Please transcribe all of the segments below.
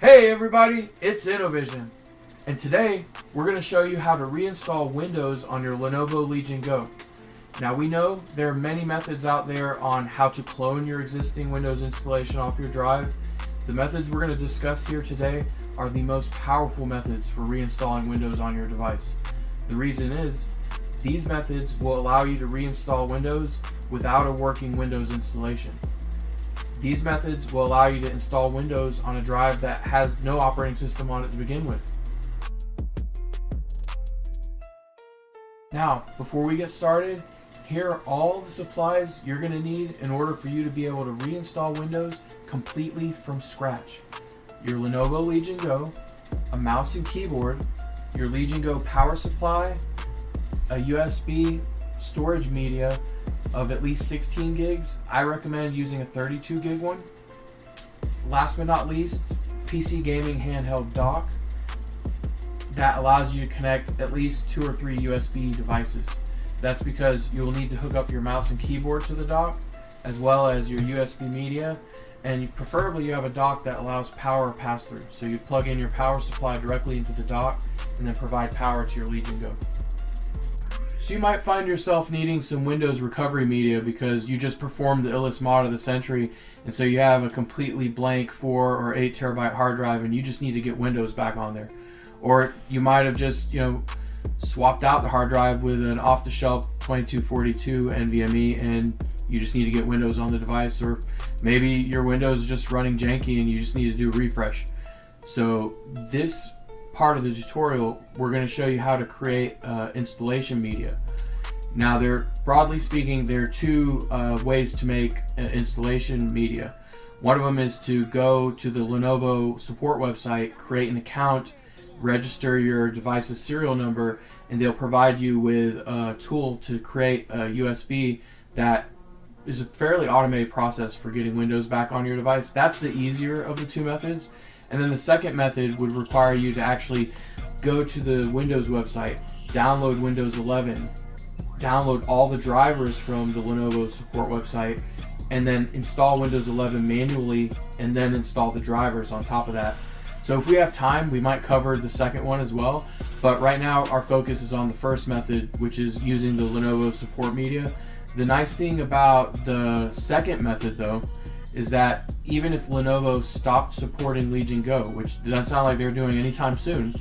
Hey everybody, it's InnoVision, and today we're going to show you how to reinstall Windows on your Lenovo Legion Go. Now we know there are many methods out there on how to clone your existing Windows installation off your drive. The methods we're going to discuss here today are the most powerful methods for reinstalling Windows on your device. The reason is, these methods will allow you to reinstall Windows without a working Windows installation. These methods will allow you to install Windows on a drive that has no operating system on it to begin with. Now, before we get started, here are all the supplies you're going to need in order for you to be able to reinstall Windows completely from scratch. Your Lenovo Legion Go, a mouse and keyboard, your Legion Go power supply, a USB storage media of at least 16 gigs. I recommend using a 32 gig one. Last but not least, PC gaming handheld dock that allows you to connect at least 2 or 3 USB devices. That's because you'll need to hook up your mouse and keyboard to the dock, as well as your USB media, and preferably you have a dock that allows power pass-through. So you plug in your power supply directly into the dock and then provide power to your Legion Go. So you might find yourself needing some Windows recovery media because you just performed the illest mod of the century, and so you have a completely blank 4 or 8 terabyte hard drive and you just need to get Windows back on there. Or you might have just, swapped out the hard drive with an off-the-shelf 2242 NVMe and you just need to get Windows on the device. Or maybe your Windows is just running janky and you just need to do a refresh. So this part of the tutorial, we're going to show you how to create installation media. Now, broadly speaking, there are two ways to make installation media. One of them is to go to the Lenovo support website, create an account, register your device's serial number, and they'll provide you with a tool to create a USB that is a fairly automated process for getting Windows back on your device. That's the easier of the two methods. And then the second method would require you to actually go to the Windows website, download Windows 11, download all the drivers from the Lenovo support website, and then install Windows 11 manually, and then install the drivers on top of that. So if we have time, we might cover the second one as well. But right now, our focus is on the first method, which is using the Lenovo support media. The nice thing about the second method, though, is that even if Lenovo stopped supporting Legion Go, which doesn't sound like they're doing anytime soon,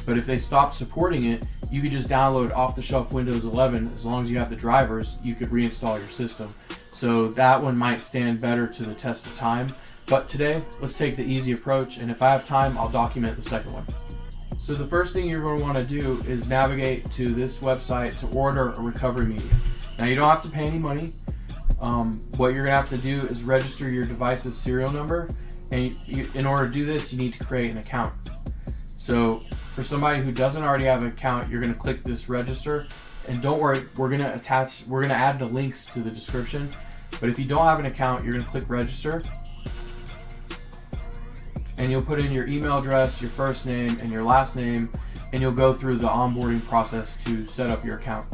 but if they stopped supporting it, you could just download off-the-shelf Windows 11. As long as you have the drivers, you could reinstall your system. So that one might stand better to the test of time. But today, let's take the easy approach, and if I have time, I'll document the second one. So the first thing you're going to want to do is navigate to this website to order a recovery media. Now, you don't have to pay any money. What you're going to have to do is register your device's serial number, and in order to do this, you need to create an account. So for somebody who doesn't already have an account, you're going to click this register, and don't worry, we're going to add the links to the description. But if you don't have an account, you're going to click register, and you'll put in your email address, your first name, and your last name, and you'll go through the onboarding process to set up your account.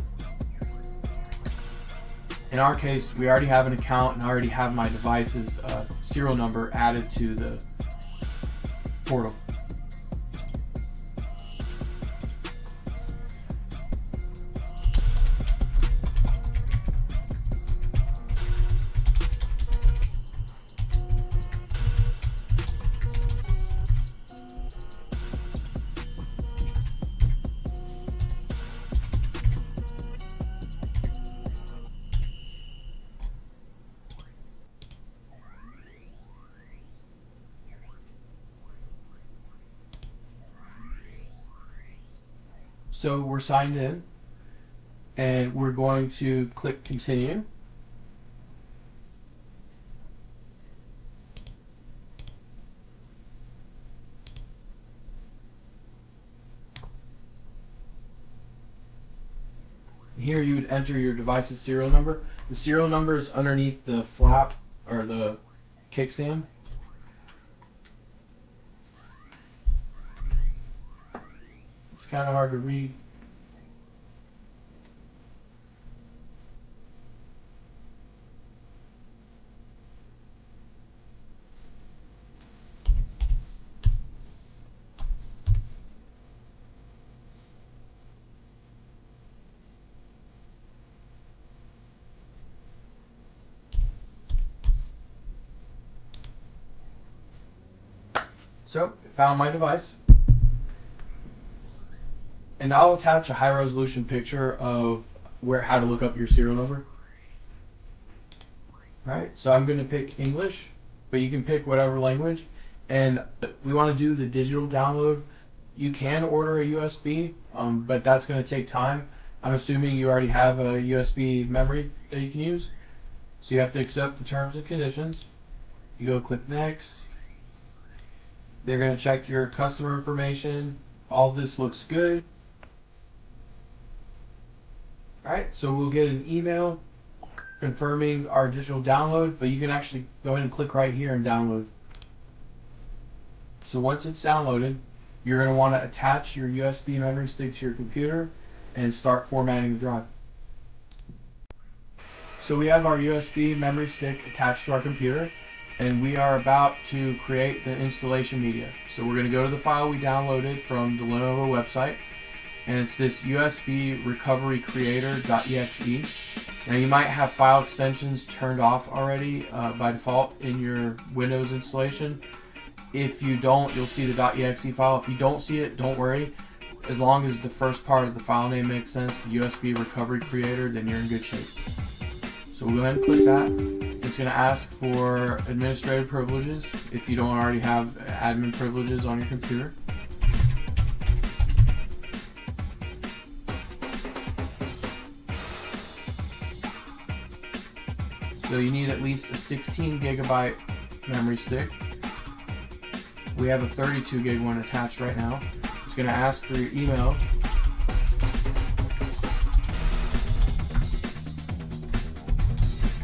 In our case, we already have an account and I already have my device's serial number added to the portal. So we're signed in, and we're going to click continue. Here you would enter your device's serial number. The serial number is underneath the flap or the kickstand. It's kind of hard to read. So, found my device. And I'll attach a high resolution picture of how to look up your serial number. Alright, so I'm going to pick English, but you can pick whatever language. And we want to do the digital download. You can order a USB, but that's going to take time. I'm assuming you already have a USB memory that you can use. So you have to accept the terms and conditions. You go click next. They're going to check your customer information. All this looks good. Alright, so we'll get an email confirming our digital download, but you can actually go ahead and click right here and download. So once it's downloaded, you're going to want to attach your USB memory stick to your computer and start formatting the drive. So we have our USB memory stick attached to our computer, and we are about to create the installation media. So we're going to go to the file we downloaded from the Lenovo website, and it's this USB recovery creator.exe. Now you might have file extensions turned off already by default in your Windows installation. If you don't, you'll see the .exe file. If you don't see it, don't worry. As long as the first part of the file name makes sense, the USB recovery creator, then you're in good shape. So we'll go ahead and click that. It's going to ask for administrative privileges if you don't already have admin privileges on your computer. So you need at least a 16 gigabyte memory stick. We have a 32 gig one attached right now. It's going to ask for your email.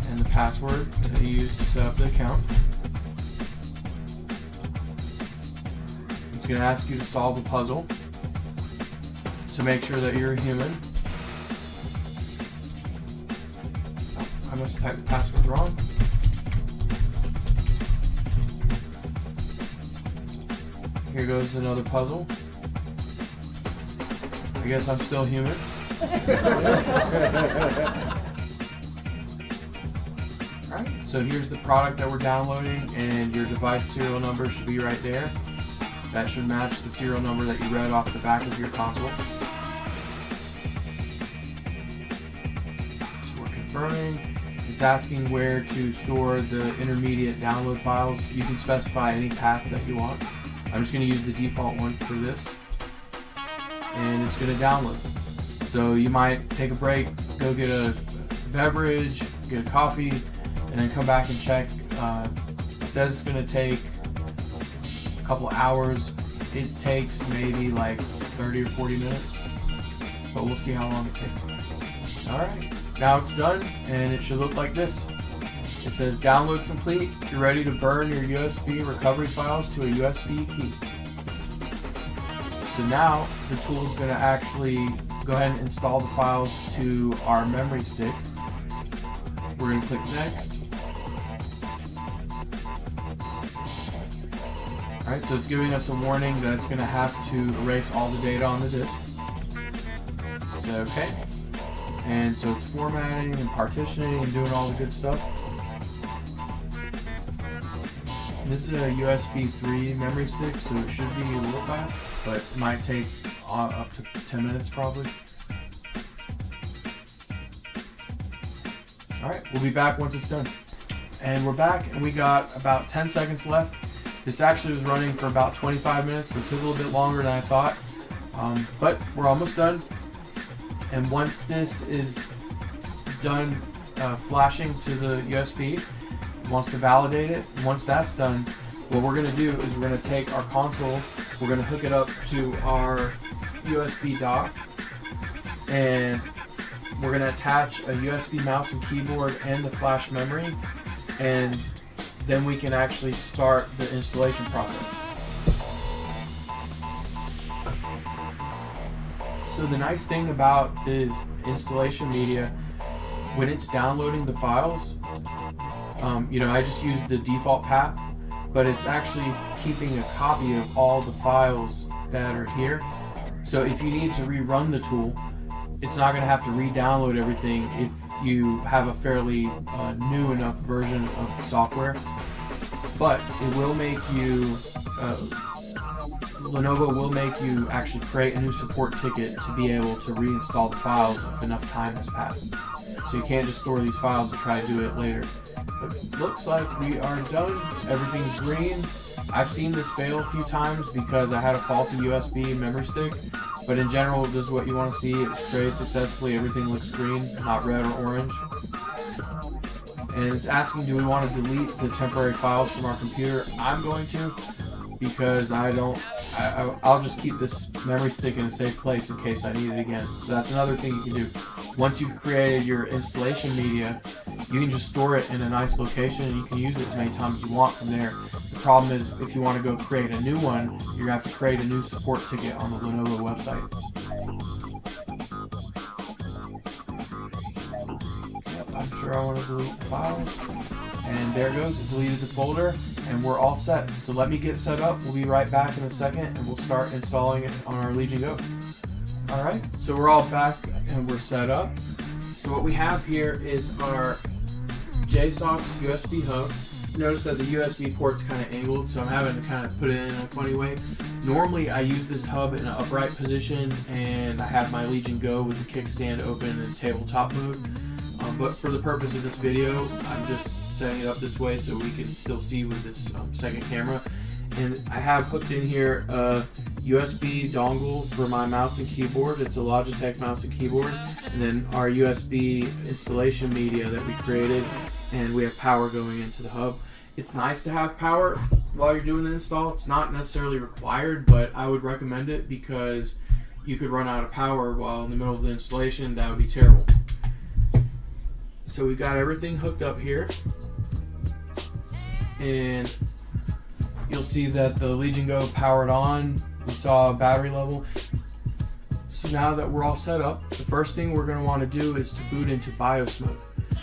And the password that you use to set up the account. It's going to ask you to solve a puzzle to make sure that you're a human. I must have typed the password wrong. Here goes another puzzle. I guess I'm still human. Alright, so here's the product that we're downloading, and your device serial number should be right there. That should match the serial number that you read off the back of your console. So we're confirming. It's asking where to store the intermediate download files. You can specify any path that you want. I'm just going to use the default one for this. And it's going to download. So you might take a break, go get a beverage, get a coffee, and then come back and check. It says it's going to take a couple hours. It takes maybe like 30 or 40 minutes. But we'll see how long it takes. Alright. Now it's done, and it should look like this. It says download complete. You're ready to burn your USB recovery files to a USB key. So now the tool is going to actually go ahead and install the files to our memory stick. We're going to click next. Alright, so it's giving us a warning that it's going to have to erase all the data on the disk. Is that okay? And so it's formatting and partitioning and doing all the good stuff. This is a USB 3 memory stick, so it should be a little fast, but it might take up to 10 minutes probably. Alright, we'll be back once it's done. And we're back, and we got about 10 seconds left. This actually was running for about 25 minutes, so it took a little bit longer than I thought. But we're almost done. And once this is done flashing to the USB, it wants to validate it. Once that's done, what we're going to do is we're going to take our console, we're going to hook it up to our USB dock, and we're going to attach a USB mouse and keyboard and the flash memory, and then we can actually start the installation process. So the nice thing about the installation media, when it's downloading the files, I just use the default path, but it's actually keeping a copy of all the files that are here. So if you need to rerun the tool, it's not going to have to re-download everything if you have a fairly new enough version of the software. But it will make you Lenovo will make you actually create a new support ticket to be able to reinstall the files if enough time has passed. So you can't just store these files and try to do it later. But looks like we are done. Everything's green. I've seen this fail a few times because I had a faulty USB memory stick. But in general, this is what you want to see. It was created successfully. Everything looks green, not red or orange. And it's asking, do we want to delete the temporary files from our computer? I'm going to, because I'll just keep this memory stick in a safe place in case I need it again. So that's another thing you can do. Once you've created your installation media, you can just store it in a nice location and you can use it as many times as you want from there. The problem is, if you want to go create a new one, you're going to have to create a new support ticket on the Lenovo website. Yep, I'm sure I want to delete the files. And there it goes, it deleted the folder, and we're all set. So let me get set up. We'll be right back in a second, and we'll start installing it on our Legion Go. Alright, so we're all back and we're set up. So what we have here is our JSOX USB hub. Notice that the USB port's kind of angled, so I'm having to kind of put it in a funny way. Normally I use this hub in an upright position, and I have my Legion Go with the kickstand open in tabletop mode. But for the purpose of this video, I'm just setting it up this way so we can still see with this second camera. And I have hooked in here a USB dongle for my mouse and keyboard. It's a Logitech mouse and keyboard. And then our USB installation media that we created, and we have power going into the hub. It's nice to have power while you're doing the install. It's not necessarily required, but I would recommend it because you could run out of power while in the middle of the installation. That would be terrible. So we got everything hooked up here, and you'll see that the Legion Go powered on. We saw a battery level. So now that we're all set up, the first thing we're going to want to do is to boot into BIOS mode.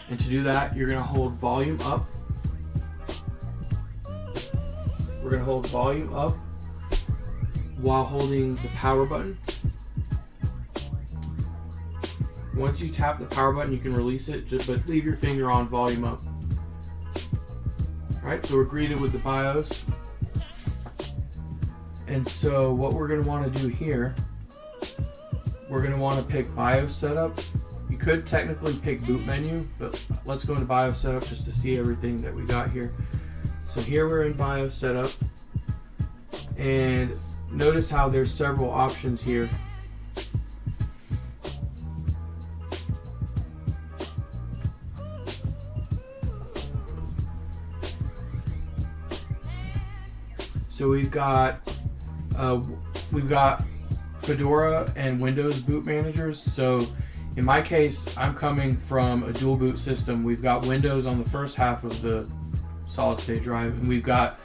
And to do that, you're going to hold volume up. We're going to hold volume up while holding the power button. Once you tap the power button, you can release it, but leave your finger on volume up. Alright, so we're greeted with the BIOS. And so what we're going to want to do here, we're going to want to pick BIOS setup. You could technically pick boot menu, but let's go into BIOS setup just to see everything that we got here. So here we're in BIOS setup, and notice how there's several options here. So we've got Fedora and Windows boot managers. So in my case, I'm coming from a dual boot system. We've got Windows on the first half of the solid state drive, and we've got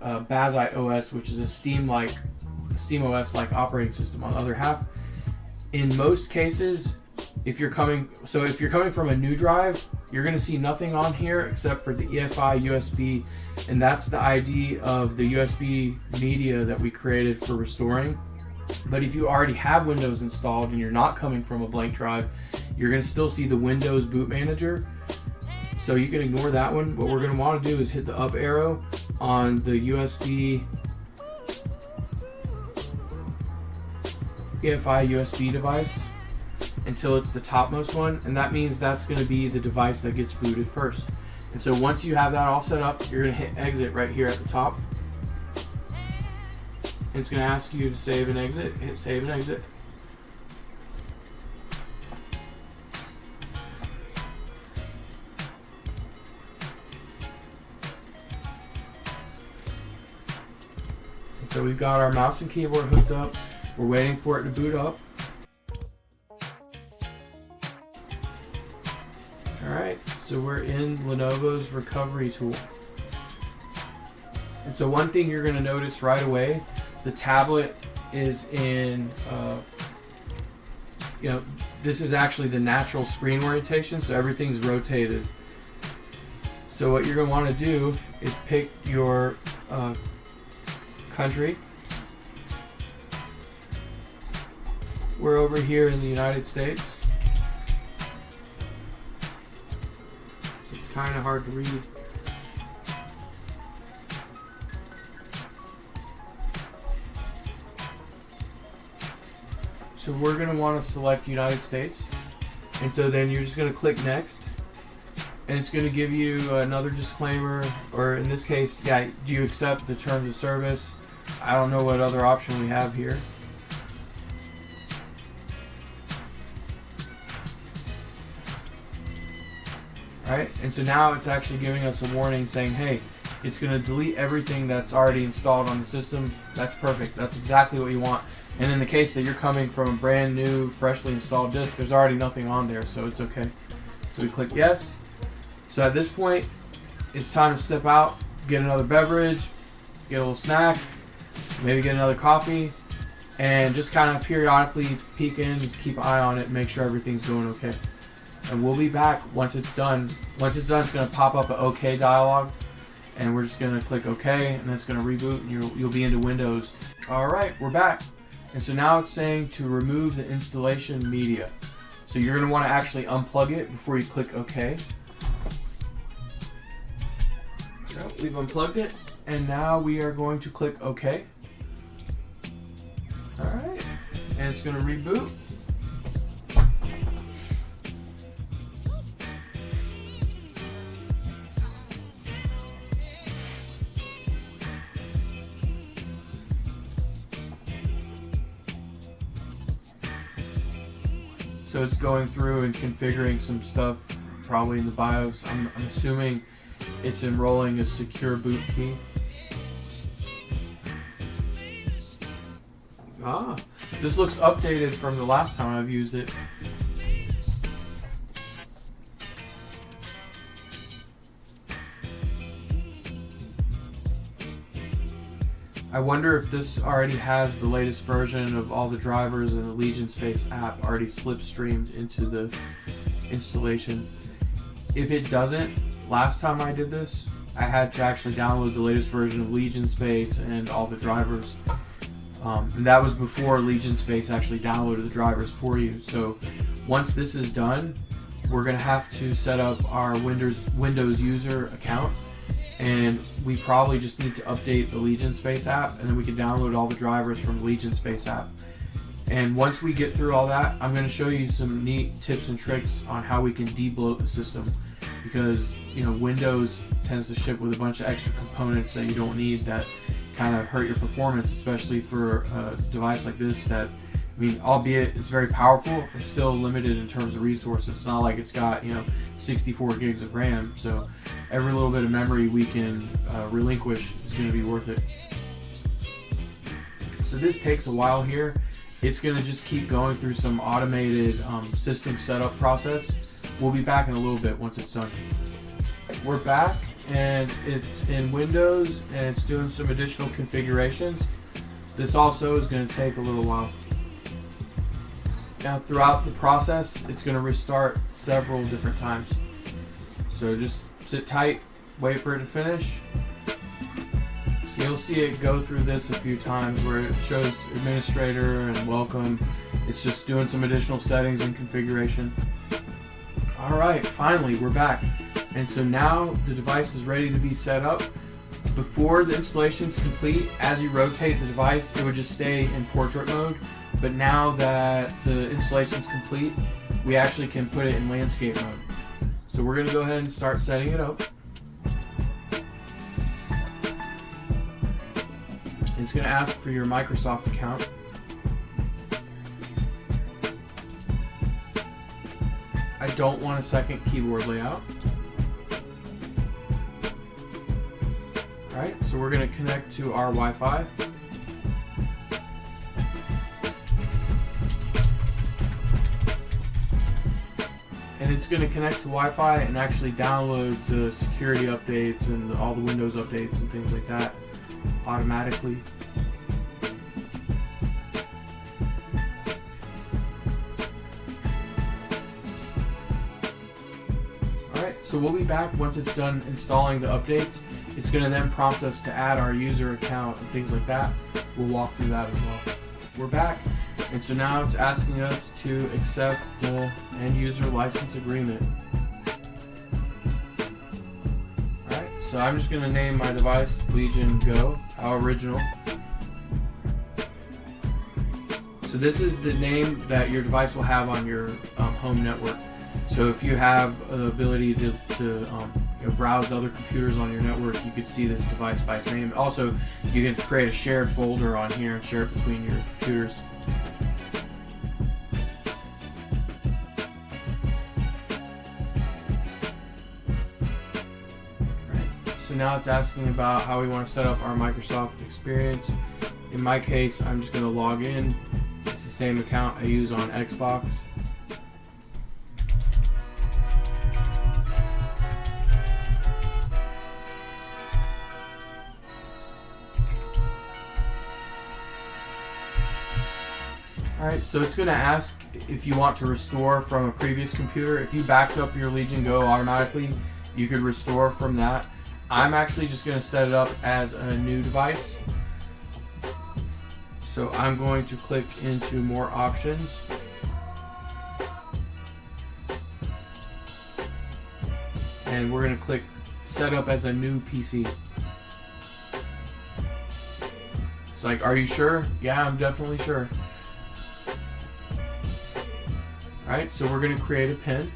Bazite OS, which is a Steam OS like operating system on the other half. In most cases, if you're coming from a new drive, you're going to see nothing on here except for the EFI USB, and that's the ID of the USB media that we created for restoring. But if you already have Windows installed and you're not coming from a blank drive, you're going to still see the Windows boot manager. So you can ignore that one. What we're going to want to do is hit the up arrow on the EFI USB device until it's the topmost one, and that means that's going to be the device that gets booted first. And so once you have that all set up, you're going to hit exit right here at the top. And it's going to ask you to save and exit. Hit save and exit. And so we've got our mouse and keyboard hooked up. We're waiting for it to boot up. Alright, so we're in Lenovo's recovery tool. And so one thing you're going to notice right away, the tablet is in, this is actually the natural screen orientation, so everything's rotated. So what you're going to want to do is pick your country. We're over here in the United States. It's kind of hard to read. so we're going to want to select United States. And so then you're just going to click next. And it's going to give you another disclaimer, or in this case, yeah, do you accept the terms of service? I don't know what other option we have here. Alright, and so now it's actually giving us a warning saying, hey, it's going to delete everything that's already installed on the system. That's perfect. That's exactly what you want. And in the case that you're coming from a brand new, freshly installed disk, there's already nothing on there, so it's okay. So we click yes. So at this point, it's time to step out, get another beverage, get a little snack, maybe get another coffee, and just kind of periodically peek in, keep an eye on it, and make sure everything's going okay. And we'll be back once it's done. Once it's done, it's going to pop up an OK dialog, and we're just going to click OK, and then it's going to reboot, and you'll be into Windows. All right, we're back. And so now it's saying to remove the installation media. So you're going to want to actually unplug it before you click OK. So we've unplugged it, and now we are going to click OK. All right, and it's going to reboot. So it's going through and configuring some stuff, probably in the BIOS. I'm assuming it's enrolling a secure boot key. Ah, this looks updated from the last time I've used it. I wonder if this already has the latest version of all the drivers and the Legion Space app already slipstreamed into the installation. If it doesn't, last time I did this, I had to actually download the latest version of Legion Space and all the drivers. And that was before Legion Space actually downloaded the drivers for you. So once this is done, we're going to have to set up our Windows user account. And we probably just need to update the Legion Space app, and then we can download all the drivers from the Legion Space app. And once we get through all that, I'm going to show you some neat tips and tricks on how we can debloat the system, because Windows tends to ship with a bunch of extra components that you don't need that kind of hurt your performance, especially for a device like this that, albeit it's very powerful, it's still limited in terms of resources. It's not like it's got 64 gigs of RAM, so every little bit of memory we can relinquish is going to be worth it. So this takes a while here. It's going to just keep going through some automated system setup process. We'll be back in a little bit once it's done. We're back, and it's in Windows, and it's doing some additional configurations. This also is going to take a little while. Now throughout the process, it's going to restart several different times. So just sit tight, wait for it to finish. So you'll see it go through this a few times where it shows administrator and welcome. It's just doing some additional settings and configuration. Alright, finally we're back. And so now the device is ready to be set up. Before the installation is complete, as you rotate the device, it would just stay in portrait mode. But now that the installation is complete, we actually can put it in landscape mode. So we're going to go ahead and start setting it up. It's going to ask for your Microsoft account. I don't want a second keyboard layout. Alright, so we're going to connect to our Wi-Fi. And it's going to connect to Wi-Fi and actually download the security updates and all the Windows updates and things like that automatically. Alright, so we'll be back once it's done installing the updates. It's going to then prompt us to add our user account and things like that. We'll walk through that as well. We're back. And so now it's asking us to accept the end user license agreement. Alright, so I'm just going to name my device Legion Go, how original. So this is the name that your device will have on your home network. So if you have the ability to browse other computers on your network, you could see this device by its name. Also, you can create a shared folder on here and share it between your computers. So now it's asking about how we want to set up our Microsoft experience. In my case, I'm just going to log in. It's the same account I use on Xbox. Alright, so it's going to ask if you want to restore from a previous computer. If you backed up your Legion Go automatically, you could restore from that. I'm actually just going to set it up as a new device. So I'm going to click into more options. And we're going to click set up as a new PC. It's like, are you sure? Yeah, I'm definitely sure. Alright, so we're going to create a PIN.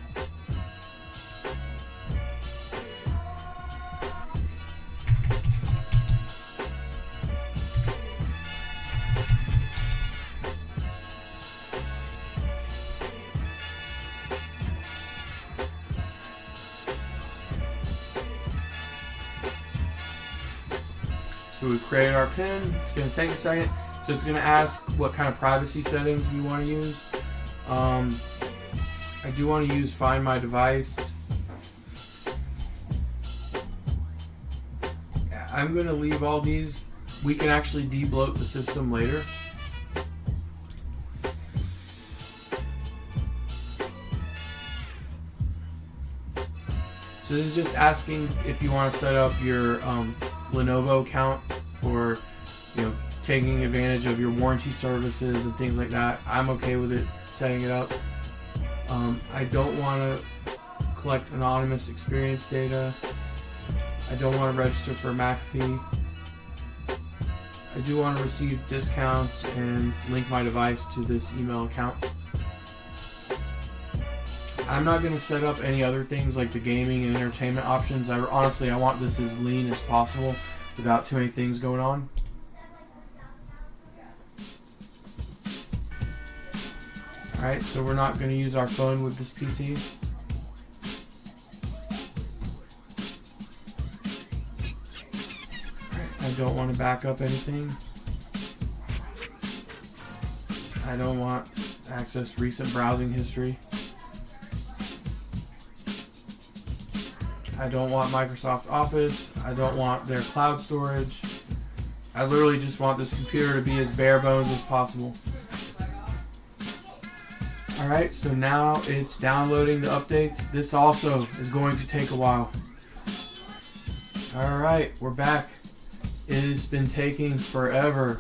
So we created our PIN. It's going to take a second. So it's going to ask what kind of privacy settings we want to use. I do want to use Find My Device. I'm going to leave all these. We can actually debloat the system later. So this is just asking if you want to set up your Lenovo account for, taking advantage of your warranty services and things like that. I'm okay with it setting it up. I don't want to collect anonymous experience data. I don't want to register for McAfee. I do want to receive discounts and link my device to this email account. I'm not going to set up any other things like the gaming and entertainment options. Honestly, I want this as lean as possible without too many things going on. Alright, so we're not going to use our phone with this PC. I don't want to back up anything. I don't want to access recent browsing history. I don't want Microsoft Office. I don't want their cloud storage. I literally just want this computer to be as bare bones as possible. Alright, so now it's downloading the updates. This also is going to take a while. Alright, we're back. It has been taking forever.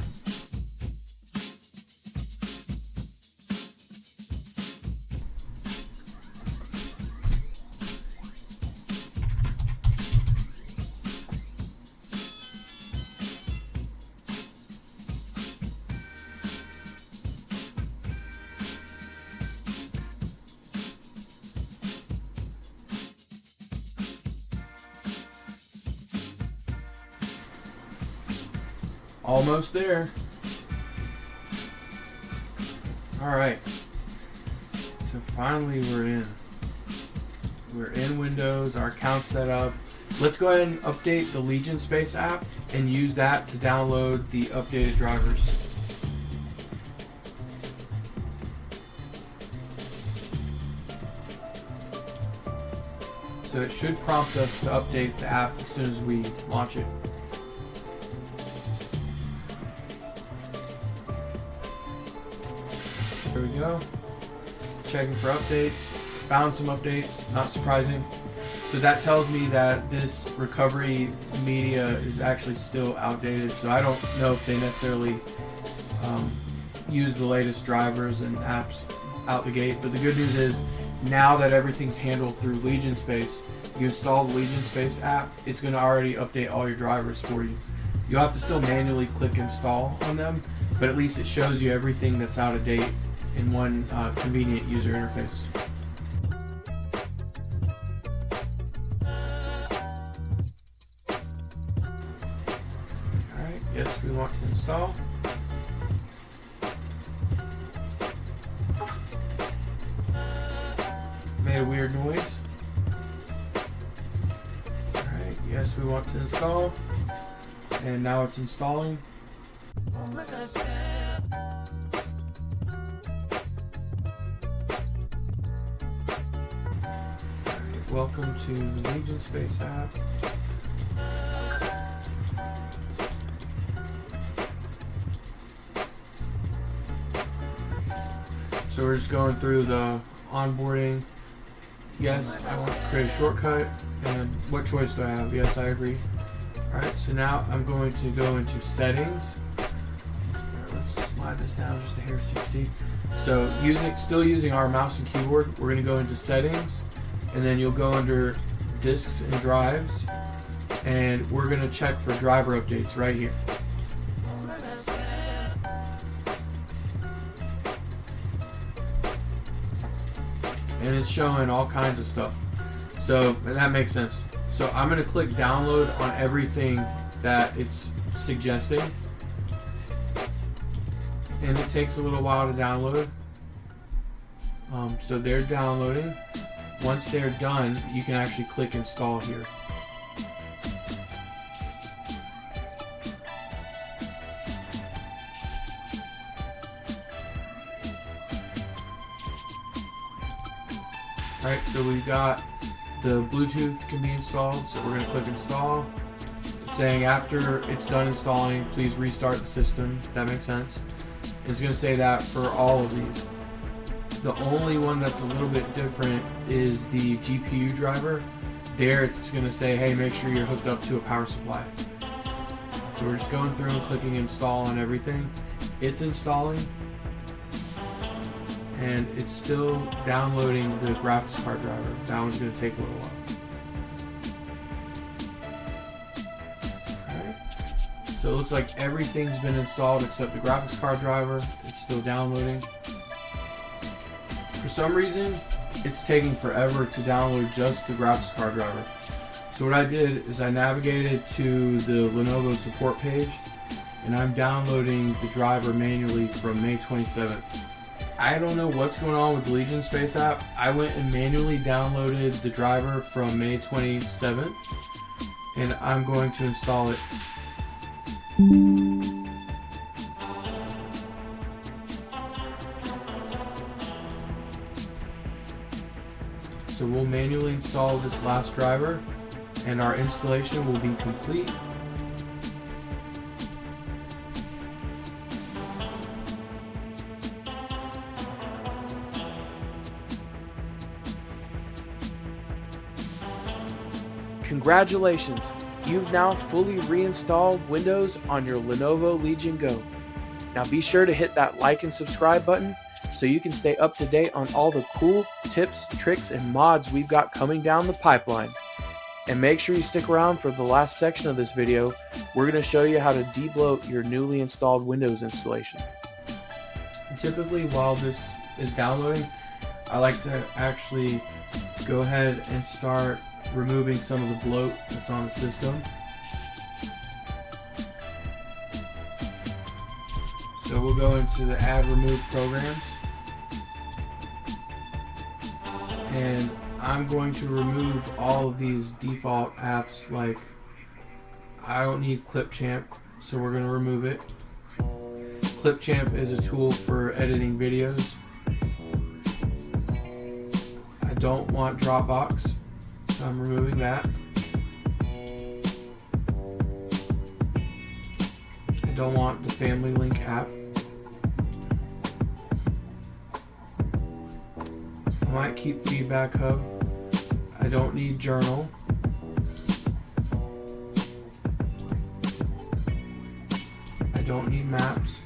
Almost there. Alright. So finally we're in. We're in Windows, our account's set up. Let's go ahead and update the Legion Space app and use that to download the updated drivers. So it should prompt us to update the app as soon as we launch it. There we go. Checking for updates. Found some updates, not surprising. So that tells me that this recovery media is actually still outdated. So I don't know if they necessarily use the latest drivers and apps out the gate. But the good news is now that everything's handled through Legion Space, you install the Legion Space app, it's going to already update all your drivers for you. You'll have to still manually click install on them, but at least it shows you everything that's out of date in one convenient user interface. Alright, yes, we want to install. Made a weird noise. Alright, yes, we want to install. And now it's installing. Welcome to the Legion Space app. So we're just going through the onboarding. Yes, I want to create a shortcut. And what choice do I have? Yes, I agree. Alright, so now I'm going to go into settings. Let's slide this down just a hair so you can see. So still using our mouse and keyboard, we're going to go into settings. And then you'll go under disks and drives, and we're going to check for driver updates right here. And it's showing all kinds of stuff. So that makes sense. So I'm going to click download on everything that it's suggesting. And it takes a little while to download. So they're downloading. Once they're done, you can actually click install here. Alright, so we've got the Bluetooth can be installed, so we're going to click install. It's saying after it's done installing, please restart the system. That makes sense. It's going to say that for all of these. The only one that's a little bit different is the GPU driver. There it's going to say, hey, make sure you're hooked up to a power supply. So we're just going through and clicking install on everything. It's installing. And it's still downloading the graphics card driver. That one's going to take a little while. Alright. So it looks like everything's been installed except the graphics card driver. It's still downloading. For some reason, it's taking forever to download just the graphics card driver. So what I did is I navigated to the Lenovo support page, and I'm downloading the driver manually from May 27th. I don't know what's going on with the Legion Space app. I went and manually downloaded the driver from May 27th, and I'm going to install it. So we'll manually install this last driver, and our installation will be complete. Congratulations! You've now fully reinstalled Windows on your Lenovo Legion Go. Now be sure to hit that like and subscribe button so you can stay up to date on all the cool tips, tricks, and mods we've got coming down the pipeline. And make sure you stick around for the last section of this video. We're going to show you how to debloat your newly installed Windows installation. And typically while this is downloading, I like to actually go ahead and start removing some of the bloat that's on the system. So we'll go into the add remove programs, and I'm going to remove all of these default apps. Like, I don't need Clipchamp, so we're going to remove it. Clipchamp is a tool for editing videos. I don't want Dropbox, so I'm removing that. I don't want the Family Link app. I might keep Feedback Hub. I don't need Journal. I don't need Maps.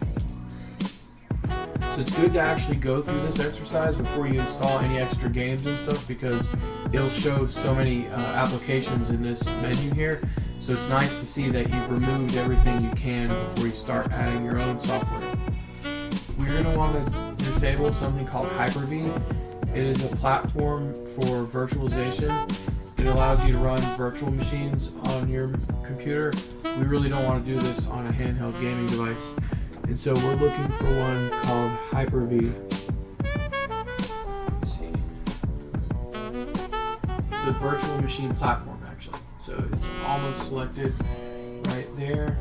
So it's good to actually go through this exercise before you install any extra games and stuff, because it'll show so many applications in this menu here. So it's nice to see that you've removed everything you can before you start adding your own software. We're going to want to disable something called Hyper-V. It is a platform for virtualization. It allows you to run virtual machines on your computer. We really don't want to do this on a handheld gaming device. And so we're looking for one called Hyper-V. Let's see. The virtual machine platform, actually. So it's almost selected right there.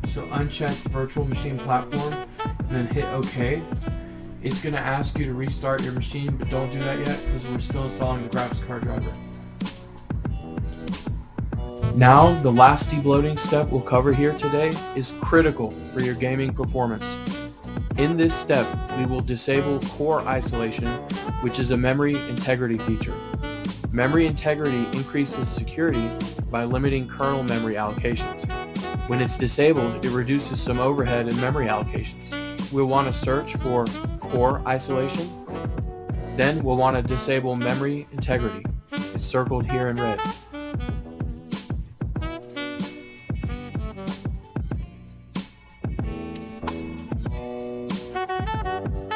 So uncheck virtual machine platform and then hit OK. It's going to ask you to restart your machine, but don't do that yet because we're still installing the graphics card driver. Now, the last debloating step we'll cover here today is critical for your gaming performance. In this step, we will disable core isolation, which is a memory integrity feature. Memory integrity increases security by limiting kernel memory allocations. When it's disabled, it reduces some overhead in memory allocations. We'll want to search for core isolation. Then we'll want to disable memory integrity. It's circled here in red.